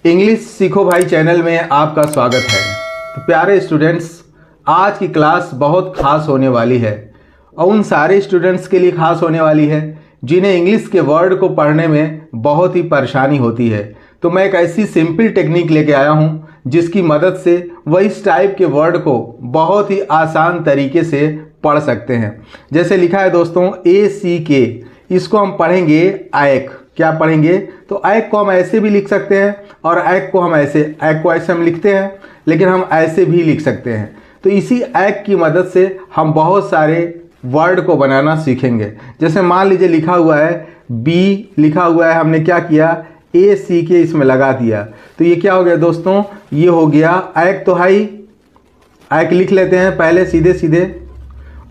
English सीखो भाई channel में आपका स्वागत है। तो प्यारे स्टूडेंट्स, आज की क्लास बहुत खास होने वाली है और उन सारे स्टूडेंट्स के लिए खास होने वाली है जिन्हें इंग्लिश के वर्ड को पढ़ने में बहुत ही परेशानी होती है। तो मैं एक ऐसी सिंपल टेक्निक लेके आया हूँ जिसकी मदद से वह इस टाइप के वर्ड को बहुत ही आसान तरीके से पढ़ सकते हैं। जैसे लिखा है दोस्तों ACK, इसको हम पढ़ेंगे ऐक। क्या पढ़ेंगे? तो ऐक को हम ऐसे भी लिख सकते हैं और ऐक को ऐसे हम लिखते हैं, लेकिन हम ऐसे भी लिख सकते हैं। तो इसी ऐक की मदद से हम बहुत सारे वर्ड को बनाना सीखेंगे। जैसे मान लीजिए लिखा हुआ है बी, लिखा हुआ है, हमने क्या किया ACK इसमें लगा दिया। तो ये क्या हो गया दोस्तों? ये हो गया ऐक। तो हाई ऐक लिख लेते हैं पहले सीधे सीधे,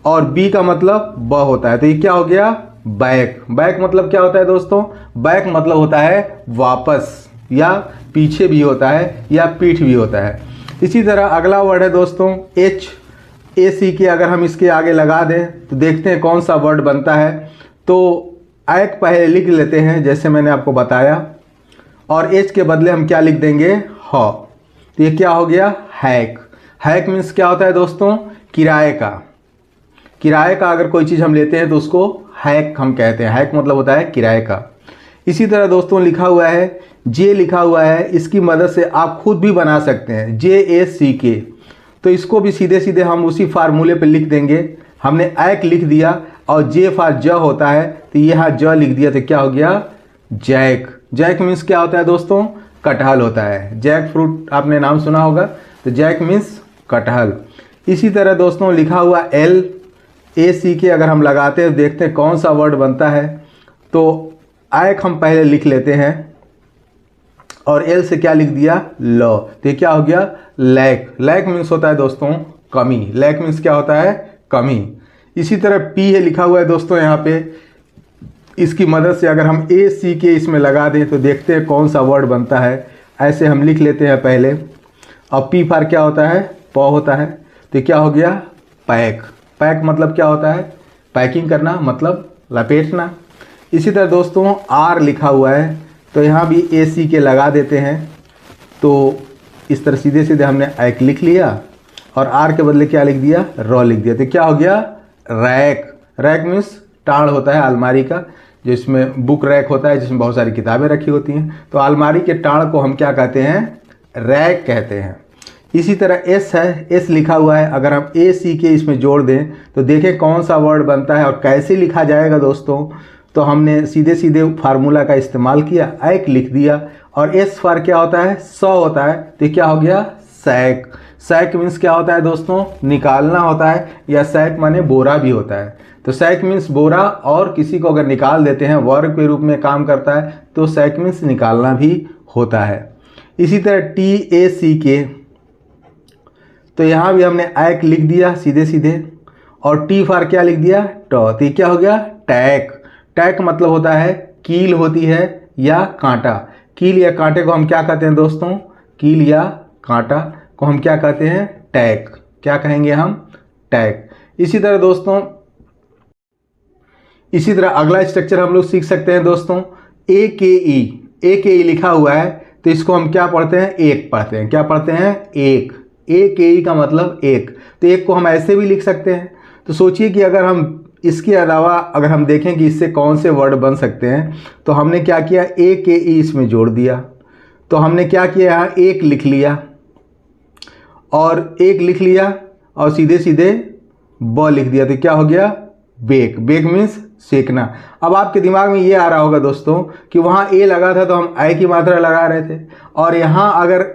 और बी का मतलब ब होता है। तो ये क्या हो गया? बैक। बैक मतलब क्या होता है दोस्तों? बैक मतलब होता है वापस, या पीछे भी होता है, या पीठ भी होता है। इसी तरह अगला वर्ड है दोस्तों ACK। अगर हम इसके आगे लगा दें तो देखते हैं कौन सा वर्ड बनता है। तो ऐक पहले लिख लेते हैं जैसे मैंने आपको बताया, और एच के बदले हम क्या लिख देंगे? ह। तो ये क्या हो गया? हैक। हैक मीन्स क्या होता है दोस्तों? किराए का। किराए का अगर कोई चीज़ हम लेते हैं तो उसको हैक हम कहते हैं। हैक मतलब होता है किराए का। इसी तरह दोस्तों लिखा हुआ है जे, लिखा हुआ है, इसकी मदद से आप खुद भी बना सकते हैं JACK। तो इसको भी सीधे सीधे हम उसी फार्मूले पे लिख देंगे। हमने ऐक लिख दिया और जे फॉर ज होता है, तो यहाँ ज लिख दिया, तो क्या हो गया? जैक। जैक मीन्स क्या होता है दोस्तों? कटहल होता है। जैक फ्रूट आपने नाम सुना होगा, तो जैक मीन्स कटहल। इसी तरह दोस्तों लिखा हुआ LACK अगर हम लगाते हैं देखते हैं कौन सा वर्ड बनता है। तो ऐक हम पहले लिख लेते हैं और L से क्या लिख दिया? ल। तो ये क्या हो गया? लैक। लैक मीन्स होता है दोस्तों कमी। लैक मीन्स क्या होता है? कमी। इसी तरह P है लिखा हुआ है दोस्तों यहाँ पे, इसकी मदद से अगर हम ACK इसमें लगा दें तो देखते हैं कौन सा वर्ड बनता है। ऐसे हम लिख लेते हैं पहले, और P फॉर क्या होता है? प होता है। तो ये क्या हो गया? पैक। पैक मतलब क्या होता है? पैकिंग करना, मतलब लपेटना। इसी तरह दोस्तों R लिखा हुआ है, तो यहाँ भी ACK लगा देते हैं। तो इस तरह सीधे सीधे हमने ऐक लिख लिया और R के बदले क्या लिख दिया? र लिख दिया। तो क्या हो गया? रैक। रैक मीन्स टाड़ होता है अलमारी का, जिसमें बुक रैक होता है जिसमें बहुत सारी किताबें रखी होती हैं। तो अलमारी के टाड़ को हम क्या कहते हैं? रैक कहते हैं। इसी तरह S है, S लिखा हुआ है, अगर हम ACK इसमें जोड़ दें तो देखें कौन सा वर्ड बनता है और कैसे लिखा जाएगा दोस्तों। तो हमने सीधे सीधे फार्मूला का इस्तेमाल किया, ऐक लिख दिया, और S फॉर क्या होता है? स होता है। तो क्या हो गया? सैक। सैक मीन्स क्या होता है दोस्तों? निकालना होता है, या सैक माने बोरा भी होता है। तो सैक मीन्स बोरा, और किसी को अगर निकाल देते हैं वर्ब के रूप में काम करता है, तो सैक मीन्स निकालना भी होता है। इसी तरह TACK, तो यहाँ भी हमने ऐक लिख दिया सीधे सीधे, और T फॉर क्या लिख दिया? ट। तो ये क्या हो गया? टैक। टैक मतलब होता है कील होती है या कांटा। कील या कांटे को हम क्या कहते हैं दोस्तों? कील या कांटा को हम क्या कहते हैं? टैक। क्या कहेंगे हम? टैक। इसी तरह दोस्तों, इसी तरह अगला स्ट्रक्चर हम लोग सीख सकते हैं दोस्तों AKE। AKE लिखा हुआ है, तो इसको हम क्या पढ़ते हैं? एक पढ़ते हैं। क्या पढ़ते हैं? एक। AKE का मतलब एक। तो एक को हम ऐसे भी लिख सकते हैं। तो सोचिए कि अगर हम इसके अलावा अगर हम देखें कि इससे कौन से वर्ड बन सकते हैं, तो हमने क्या किया? AKE इसमें जोड़ दिया। तो हमने क्या किया? यहाँ एक लिख लिया, और एक लिख लिया और सीधे सीधे ब लिख दिया। तो क्या हो गया? बेक। बेक मीन्स सेकना। अब आपके दिमाग में ये आ रहा होगा दोस्तों कि वहाँ A लगा था तो हम I की मात्रा लगा रहे थे, और यहाँ अगर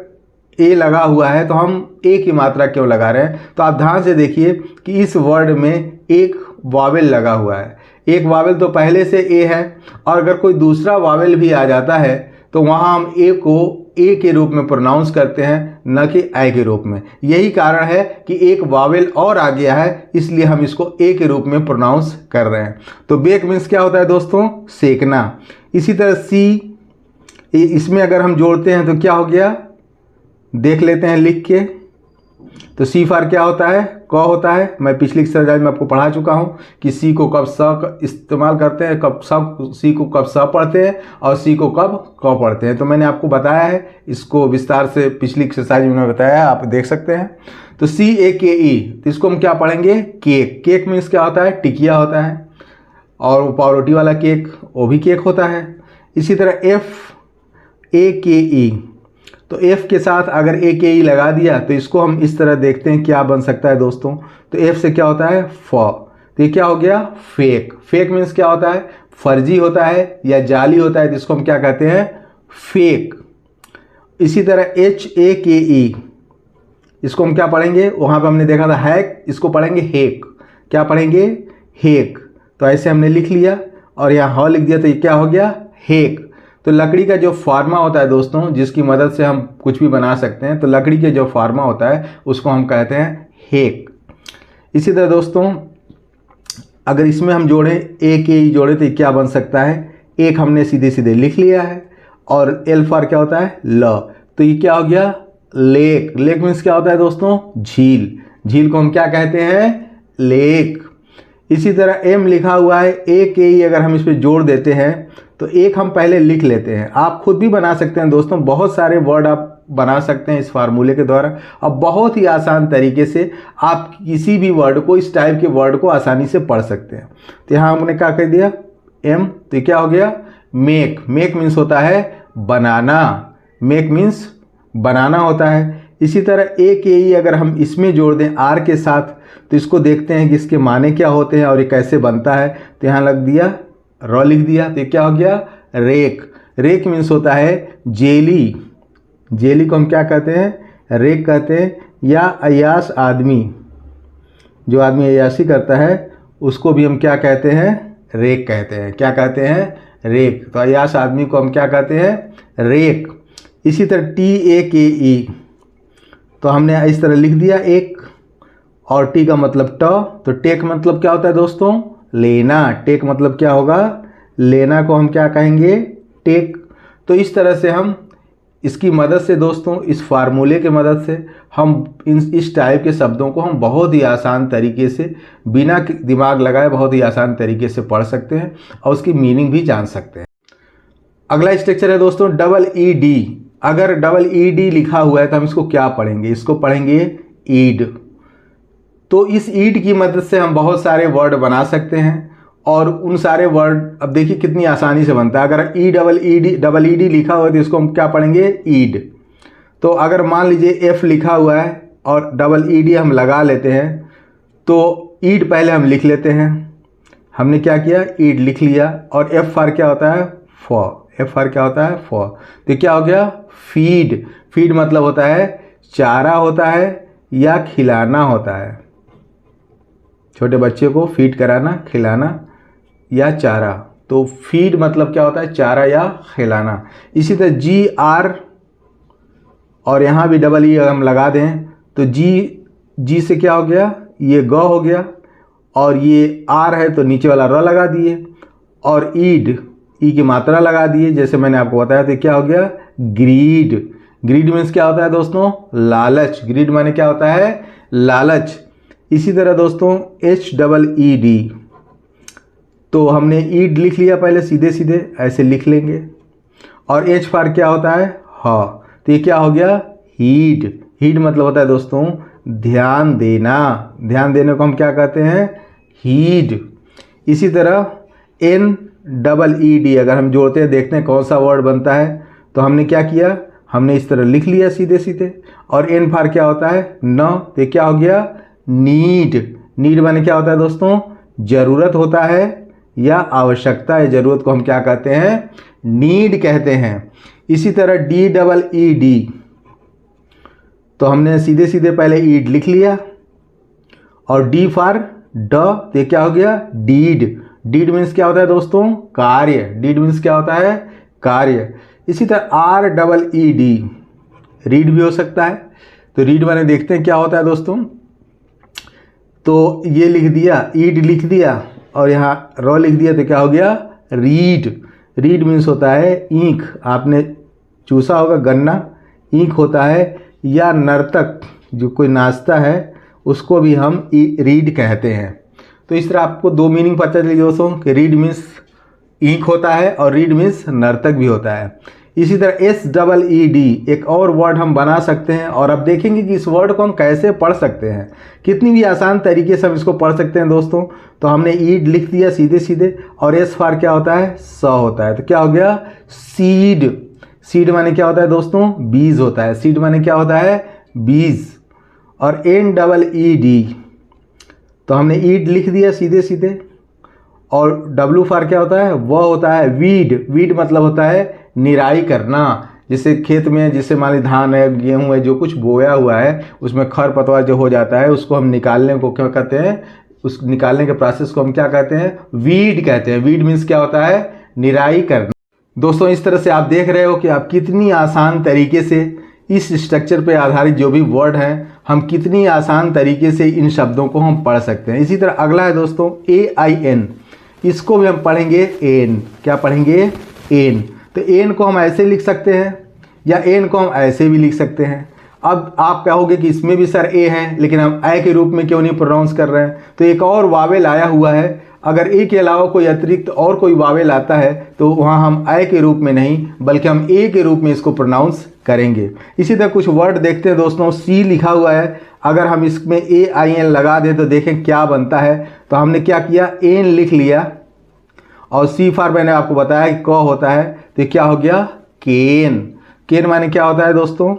A लगा हुआ है तो हम A की मात्रा क्यों लगा रहे हैं? तो आप ध्यान से देखिए कि इस वर्ड में एक वावेल लगा हुआ है। एक वावेल तो पहले से A है, और अगर कोई दूसरा वावेल भी आ जाता है तो वहाँ हम A को A के रूप में प्रोनाउंस करते हैं, न कि I के रूप में। यही कारण है कि एक वावेल और आ गया है, इसलिए हम इसको A के रूप में प्रोनाउंस कर रहे हैं। तो बेक मीन्स क्या होता है दोस्तों? सेकना। इसी तरह C, इसमें अगर हम जोड़ते हैं तो क्या हो गया? देख लेते हैं लिख के। तो सी फॉर क्या होता है, क होता है। मैं पिछली एक्सरसाइज में आपको पढ़ा चुका हूँ कि सी को कब स इस्तेमाल करते हैं, कब सब सी को कब स पढ़ते हैं और सी को कब क पढ़ते हैं। तो मैंने आपको बताया है, इसको विस्तार से पिछली एक्सरसाइज में बताया है, आप देख सकते हैं। तो CAKE, तो इसको हम क्या पढ़ेंगे, केक। केक मीन्स क्या होता है, टिकिया होता है, और वो पावरोटी वाला केक वो भी केक होता है। इसी तरह FAKE, तो F के साथ अगर AKE लगा दिया तो इसको हम इस तरह देखते हैं क्या बन सकता है दोस्तों। तो F से क्या होता है, फ, तो ये क्या हो गया, फेक। फेक मीन्स क्या होता है, फर्जी होता है या जाली होता है, तो इसको हम क्या कहते हैं, फेक। इसी तरह HAKE, इसको हम क्या पढ़ेंगे, वहाँ पे हमने देखा था हैक, इसको पढ़ेंगे हेक। क्या पढ़ेंगे, हेक। तो ऐसे हमने लिख लिया और यहाँ ह लिख दिया, तो ये क्या हो गया, हेक। तो लकड़ी का जो फार्मा होता है दोस्तों, जिसकी मदद से हम कुछ भी बना सकते हैं, तो लकड़ी के जो फार्मा होता है उसको हम कहते हैं हेक। इसी तरह दोस्तों अगर इसमें हम जोड़ें, AKE जोड़े, तो क्या बन सकता है, एक हमने सीधे सीधे लिख लिया है, और L फॉर क्या होता है, ल, तो ये क्या हो गया, लेक। लेक मीन्स क्या होता है दोस्तों, झील। झील को हम क्या कहते हैं, लेक। इसी तरह M लिखा हुआ है, AKE अगर हम इस पर जोड़ देते हैं तो एक हम पहले लिख लेते हैं। आप खुद भी बना सकते हैं दोस्तों, बहुत सारे वर्ड आप बना सकते हैं इस फार्मूले के द्वारा। अब बहुत ही आसान तरीके से आप किसी भी वर्ड को, इस टाइप के वर्ड को आसानी से पढ़ सकते हैं। तो यहाँ हमने क्या कर दिया, M, तो क्या हो गया, मेक। मेक मीन्स होता है बनाना, मेक मीन्स बनाना होता है। इसी तरह AKE अगर हम इसमें जोड़ दें R के साथ, तो इसको देखते हैं कि इसके माने क्या होते हैं और ये कैसे बनता है। तो यहाँ लग दिया, र लिख दिया, तो ये क्या हो गया, रेक। रेक मीन्स होता है जेली। जेली को हम क्या कहते हैं, रेक कहते हैं। या अय्याश आदमी, जो आदमी अय्याशी करता है उसको भी हम क्या कहते हैं, रेक कहते हैं। क्या कहते हैं, रेक। तो अय्याश आदमी को हम क्या कहते हैं, रेक। इसी तरह TAKE, तो हमने इस तरह लिख दिया एक, और टी का मतलब ट, तो टेक मतलब क्या होता है दोस्तों, लेना। टेक मतलब क्या होगा, लेना को हम क्या कहेंगे, टेक। तो इस तरह से हम इसकी मदद से दोस्तों, इस फार्मूले के मदद से हम इस टाइप के शब्दों को हम बहुत ही आसान तरीके से, बिना दिमाग लगाए बहुत ही आसान तरीके से पढ़ सकते हैं और उसकी मीनिंग भी जान सकते हैं। अगला स्ट्रक्चर है दोस्तों ED। अगर ED लिखा हुआ है तो हम इसको क्या पढ़ेंगे, इसको पढ़ेंगे ईड। तो इस ईड की मदद से हम बहुत सारे वर्ड बना सकते हैं, और उन सारे वर्ड अब देखिए कितनी आसानी से बनता है। अगर ED लिखा हुआ है तो इसको हम क्या पढ़ेंगे, ईड। तो अगर मान लीजिए F लिखा हुआ है और ED हम लगा लेते हैं, तो ईड पहले हम लिख लेते हैं। हमने क्या किया, ईड लिख लिया, और F फॉर क्या होता है, फॉर। F फॉर क्या होता है, फॉर। तो क्या हो गया, फीड। फीड मतलब होता है चारा होता है या खिलाना होता है, छोटे बच्चे को फीड कराना, खिलाना या चारा। तो फीड मतलब क्या होता है, चारा या खिलाना। इसी तरह GR, और यहाँ भी EE हम लगा दें तो जी से क्या हो गया, ये ग हो गया, और ये R है तो नीचे वाला र लगा दिए, और ईड, ई की मात्रा लगा दिए जैसे मैंने आपको बताया। तो क्या हो गया, ग्रीड। ग्रीड मीन्स क्या होता है दोस्तों, लालच। ग्रीड माने क्या होता है, लालच। इसी तरह दोस्तों HEED, तो हमने ईड लिख लिया पहले, सीधे सीधे ऐसे लिख लेंगे, और H फॉर क्या होता है, ह। तो ये क्या हो गया, हीड। हीड मतलब होता है दोस्तों ध्यान देना। ध्यान देने को हम क्या कहते हैं, हीड। इसी तरह NEED अगर हम जोड़ते हैं, देखते हैं कौन सा वर्ड बनता है। तो हमने क्या किया, हमने इस तरह लिख लिया सीधे सीधे, और N फॉर क्या होता है, न। तो क्या हो गया, नीड। नीड माने क्या होता है दोस्तों, जरूरत होता है या आवश्यकता है। जरूरत को हम क्या कहते हैं, नीड कहते हैं। इसी तरह DEED, तो हमने सीधे सीधे पहले ईड लिख लिया, और D फॉर ड, तो क्या हो गया, डीड। डीड मीन्स क्या होता है दोस्तों, कार्य। डीड मीन्स क्या होता है, कार्य। इसी तरह REED, रीड भी हो सकता है। तो रीड माने देखते हैं क्या होता है दोस्तों। तो ये लिख दिया, ईड लिख दिया, और यहाँ र लिख दिया, तो क्या हो गया, रीड। रीड मीन्स होता है ईंख। आपने चूसा होगा गन्ना, ईंख होता है। या नर्तक, जो कोई नाचता है उसको भी हम रीड कहते हैं। तो इस तरह आपको दो मीनिंग पता चली दोस्तों कि रीड मीन्स ईंख होता है और रीड मीन्स नर्तक भी होता है। इसी तरह SEED एक और वर्ड हम बना सकते हैं और अब देखेंगे कि इस वर्ड को हम कैसे पढ़ सकते हैं, कितनी भी आसान तरीके से हम इसको पढ़ सकते हैं दोस्तों। तो हमने ईड लिख दिया सीधे सीधे और एस फॉर क्या होता है, स होता है। तो क्या हो गया, सीड। सीड माने क्या होता है दोस्तों, बीज होता है। सीड माने क्या होता है, बीज। और NEED तो हमने ईड लिख दिया सीधे सीधे और W फॉर क्या होता है, वह होता है वीड। वीड मतलब होता है निराई करना। जैसे खेत में जैसे मान ली धान है, गेहूं है, जो कुछ बोया हुआ है उसमें खरपतवार जो हो जाता है उसको हम निकालने को क्या कहते हैं, उस निकालने के प्रोसेस को हम क्या कहते हैं, वीड कहते हैं। वीड मीन्स क्या होता है, निराई करना। दोस्तों इस तरह से आप देख रहे हो कि आप कितनी आसान तरीके से इस स्ट्रक्चर पर आधारित जो भी वर्ड हैं हम कितनी आसान तरीके से इन शब्दों को हम पढ़ सकते हैं। इसी तरह अगला है दोस्तों AIN। इसको भी हम पढ़ेंगे एन। क्या पढ़ेंगे, एन। तो एन को हम ऐसे लिख सकते हैं या एन को हम ऐसे भी लिख सकते हैं। अब आप कहोगे कि इसमें भी सर ए है लेकिन हम ए के रूप में क्यों नहीं प्रोनाउंस कर रहे हैं। तो एक और वावेल आया हुआ है, अगर ए के अलावा कोई अतिरिक्त और कोई वावेल आता है तो वहाँ हम ए के रूप में नहीं बल्कि हम ए के रूप में इसको प्रोनाउंस करेंगे। इसी तरह कुछ वर्ड देखते हैं दोस्तों, सी लिखा हुआ है, अगर हम इसमें AIN लगा दें तो देखें क्या बनता है। तो हमने क्या किया, एन लिख लिया और सी फॉर मैंने आपको बताया कि क होता है, तो क्या हो गया, केन। केन माने क्या होता है दोस्तों,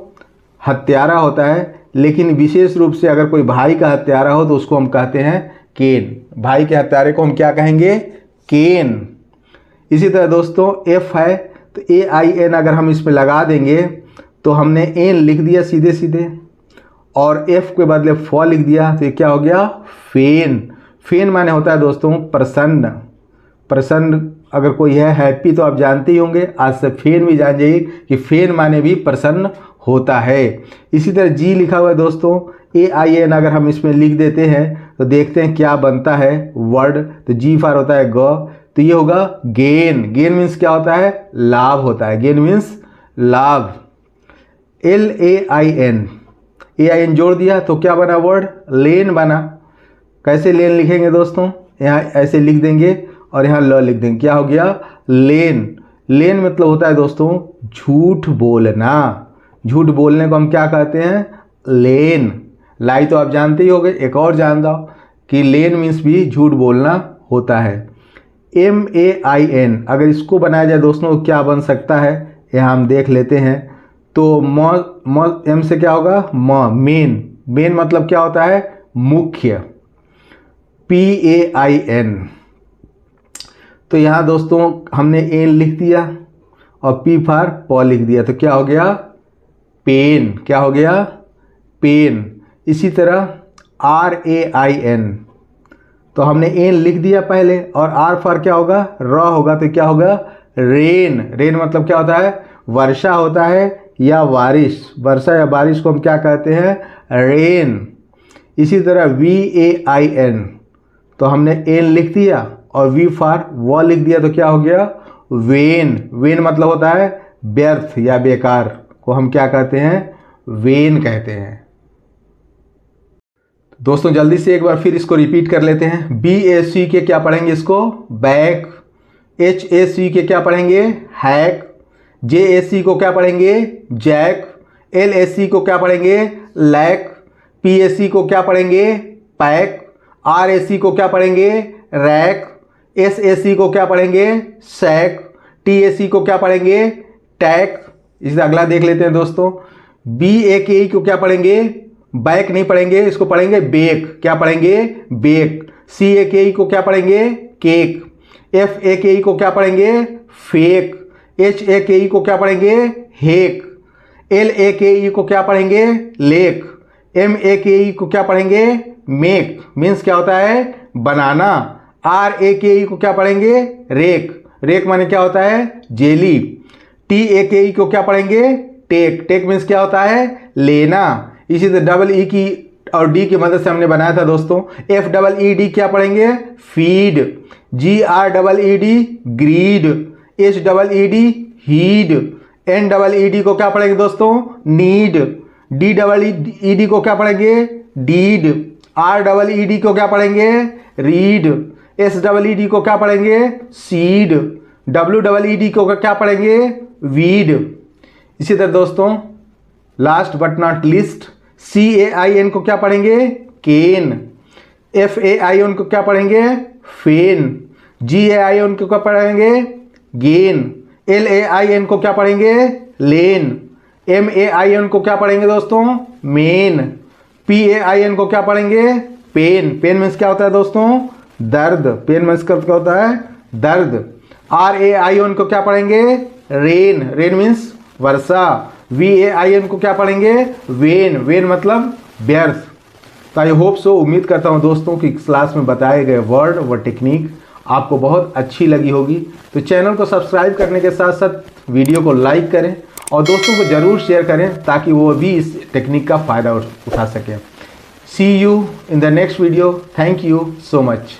हत्यारा होता है। लेकिन विशेष रूप से अगर कोई भाई का हत्यारा हो तो उसको हम कहते हैं केन। भाई के हत्यारे को हम क्या कहेंगे, केन। इसी तरह दोस्तों F है, तो AIN अगर हम इसमें लगा देंगे तो हमने एन लिख दिया सीधे सीधे और F के बदले फ लिख दिया, तो ये क्या हो गया, फेन। फेन माने होता है दोस्तों प्रसन्न। प्रसन्न अगर कोई है, हैप्पी तो आप जानते ही होंगे, आज से फेन भी जान जाइए कि फेन माने भी प्रसन्न होता है। इसी तरह जी लिखा हुआ है दोस्तों, AIN अगर हम इसमें लिख देते हैं तो देखते हैं क्या बनता है वर्ड। तो जी फॉर होता है ग, तो ये होगा गेन। गेन मीन्स क्या होता है, लाभ होता है। गेन मीन्स लाभ। LAIN, AIN जोड़ दिया तो क्या बना वर्ड, लेन बना। कैसे लेन लिखेंगे दोस्तों, यहाँ ऐसे लिख देंगे और यहाँ ल लिख देंगे, क्या हो गया, लेन। लेन मतलब होता है दोस्तों झूठ बोलना। झूठ बोलने को हम क्या कहते हैं, लेन। लाई तो आप जानते ही होंगे, एक और जान दो कि लेन मीन्स भी झूठ बोलना होता है। MAIN अगर इसको बनाया जाए दोस्तों तो क्या बन सकता है, यहाँ हम देख लेते हैं। तो एम से क्या होगा, मेन। मेन मतलब क्या होता है, मुख्य। PAIN, तो यहाँ दोस्तों हमने एन लिख दिया और P फॉर प लिख दिया, तो क्या हो गया, पेन। क्या हो गया, पेन। इसी तरह RAIN, तो हमने एन लिख दिया पहले और आर फॉर क्या होगा, र होगा, तो क्या होगा, रेन। रेन मतलब क्या होता है, वर्षा होता है या बारिश। वर्षा या बारिश को हम क्या कहते हैं, रेन। इसी तरह VAIN, तो हमने एन लिख दिया और V फॉर व लिख दिया, तो क्या हो गया, वेन। वेन मतलब होता है व्यर्थ या बेकार, को हम क्या कहते हैं, वेन कहते हैं। दोस्तों जल्दी से एक बार फिर इसको रिपीट कर लेते हैं। BAC के क्या पढ़ेंगे इसको, बैक। HAC के क्या पढ़ेंगे, हैक। JAC को क्या पढ़ेंगे, जैक। LAC को क्या पढ़ेंगे, लैक। PAC को क्या पढ़ेंगे, पैक। RAC को क्या पढ़ेंगे, रैक। SAC को क्या पढ़ेंगे, सैक। TAC को क्या पढ़ेंगे, टैक। इसे अगला देख लेते हैं दोस्तों। BAKE को क्या पढ़ेंगे, बैक नहीं पढ़ेंगे, इसको पढ़ेंगे बेक। क्या पढ़ेंगे, बेक। CAKE को क्या पढ़ेंगे, केक। FAKE को क्या पढ़ेंगे, फेक। HAKE को क्या पढ़ेंगे, हेक। LAKE को क्या पढ़ेंगे, लेक। MAKE को क्या पढ़ेंगे, मेक। मीन्स क्या होता है, बनाना। RAKE को क्या पढ़ेंगे, रेक। रेक माने क्या होता है, जेली। TAKE को क्या पढ़ेंगे, टेक। टेक मीन्स क्या होता है, लेना। इसी तरह डबल ई की और डी की मदद से हमने बनाया था दोस्तों। FEED क्या पढ़ेंगे, feed. GREED, greed. HEED, heed. NEED को क्या पढ़ेंगे दोस्तों, need. D double E D को क्या पढ़ेंगे? Deed. R double E D को क्या पढ़ेंगे? Read. S double E D को क्या पढ़ेंगे? Seed. W double E D को क्या पढ़ेंगे? वीड। इसी तरह दोस्तों last but not least C A I N को क्या पढ़ेंगे? केन। एफ ए आई एन को क्या पढ़ेंगे? फेन। जी ए आई एन को क्या पढ़ेंगे? Gain. L A I N को क्या पढ़ेंगे? लेन। एम ए आई एन को क्या पढ़ेंगे दोस्तों? Main. P A I N को क्या पढ़ेंगे? पेन। पेन मीन्स क्या होता है दोस्तों? दर्द। पेन मीन्स क्या होता है? दर्द। आर ए आई एन को क्या पढ़ेंगे? रेन। रेन मीन्स वर्षा। वी ए आई एन को क्या पढ़ेंगे? वेन। वेन मतलब व्यर्थ। तो आई होप सो, उम्मीद करता हूँ दोस्तों कि क्लास में बताए गए वर्ड व टेक्निक आपको बहुत अच्छी लगी होगी। तो चैनल को सब्सक्राइब करने के साथ साथ वीडियो को लाइक करें और दोस्तों को ज़रूर शेयर करें ताकि वो भी इस टेक्निक का फ़ायदा उठा सकें। See you in the next video. Thank you so much.